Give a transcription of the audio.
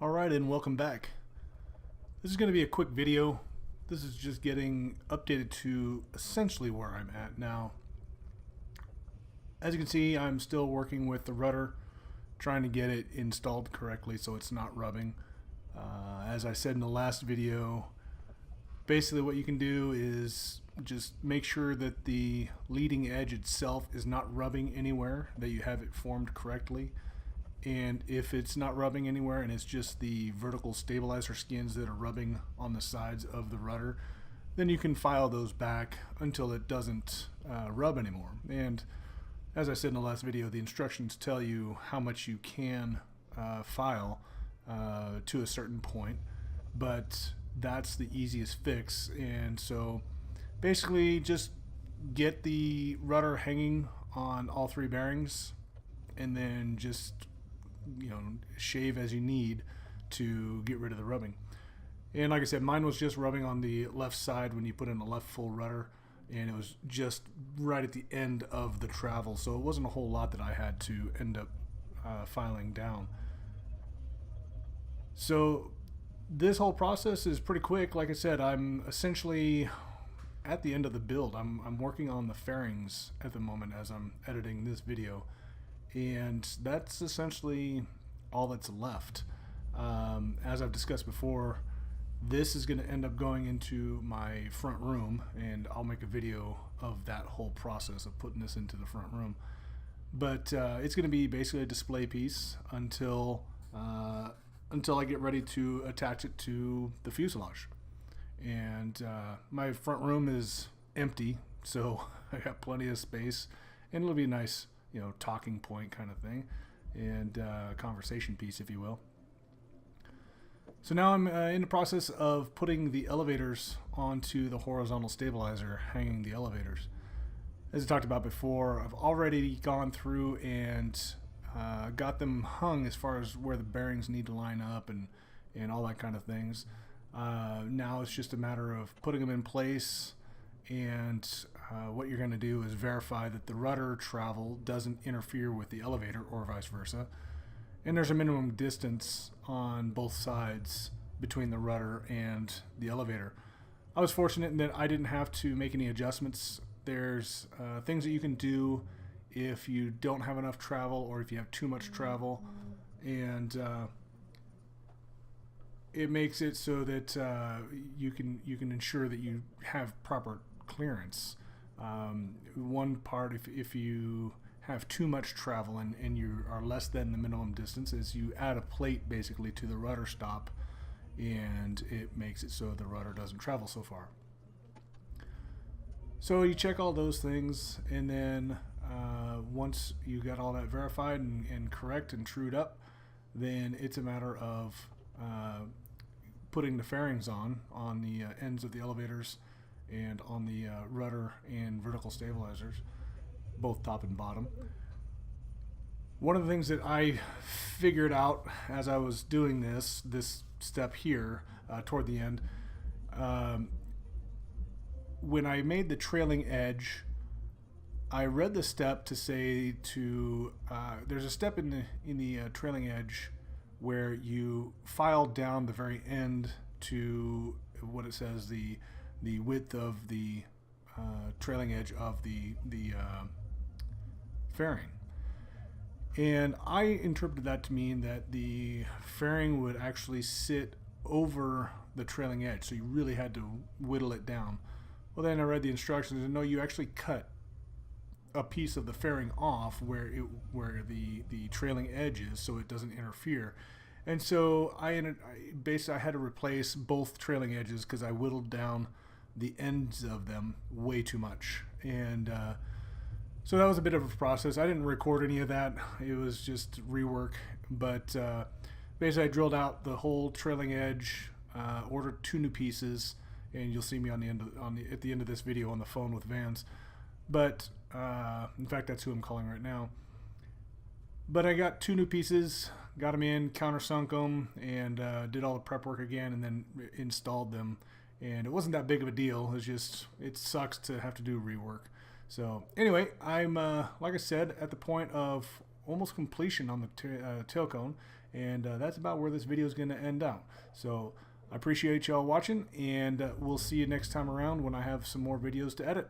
Alright, and welcome back. This is going to be a quick video. This is just getting updated to essentially where I'm at now. As you can see, I'm still working with the rudder, trying to get it installed correctly so it's not rubbing. As I said in the last video, basically what you can do is just make sure that the leading edge itself is not rubbing anywhere, that you have it formed correctly. And if it's not rubbing anywhere and it's just the vertical stabilizer skins that are rubbing on the sides of the rudder, then you can file those back until it doesn't rub anymore. And as I said in the last video, the instructions tell you how much you can file to a certain point, but that's the easiest fix. And so basically just get the rudder hanging on all three bearings and then just shave as you need to get rid of the rubbing. And like I said, mine was just rubbing on the left side when you put in a left full rudder, and it was just right at the end of the travel, so it wasn't a whole lot that I had to end up filing down. So this whole process is pretty quick. Like I said, I'm essentially at the end of the build. I'm working on the fairings at the moment as I'm editing this video, and that's essentially all that's left. As I've discussed before, this is going to end up going into my front room, and I'll make a video of that whole process of putting this into the front room. But it's going to be basically a display piece until I get ready to attach it to the fuselage. And my front room is empty, so I got plenty of space, and it'll be a nice talking point kind of thing, and conversation piece, if you will. So now I'm in the process of putting the elevators onto the horizontal stabilizer, hanging the elevators. As I talked about before, I've already gone through and got them hung as far as where the bearings need to line up and all that kind of things. Now it's just a matter of putting them in place, and what you're going to do is verify that the rudder travel doesn't interfere with the elevator or vice versa. And there's a minimum distance on both sides between the rudder and the elevator. I was fortunate in that I didn't have to make any adjustments. There's things that you can do if you don't have enough travel or if you have too much travel, and it makes it so that you can ensure that you have proper clearance. One part, if you have too much travel and you are less than the minimum distance, is you add a plate basically to the rudder stop, and it makes it so the rudder doesn't travel so far. So you check all those things, and then once you got all that verified and correct and trued up, then it's a matter of putting the fairings on the ends of the elevators and on the rudder and vertical stabilizers, both top and bottom. One of the things that I figured out as I was doing this step here toward the end, when I made the trailing edge, I read the step to say to there's a step in the trailing edge where you file down the very end to what it says the width of the trailing edge of the fairing. And I interpreted that to mean that the fairing would actually sit over the trailing edge, so you really had to whittle it down. Well, then I read the instructions, and no, you actually cut a piece of the fairing off where the trailing edge is, so it doesn't interfere. And so I had to replace both trailing edges because I whittled down the ends of them way too much, and so that was a bit of a process. I didn't record any of that. It was just rework, but basically I drilled out the whole trailing edge, ordered 2 new pieces, and you'll see me at the end of this video on the phone with Vans. But in fact, that's who I'm calling right now. But I got 2 new pieces, got them in, countersunk them, and did all the prep work again, and then installed them. And it wasn't that big of a deal. It's just, it sucks to have to do rework. So anyway, I'm like I said, at the point of almost completion on the tail cone, And that's about where this video is going to end out. So I appreciate y'all watching, and we'll see you next time around when I have some more videos to edit.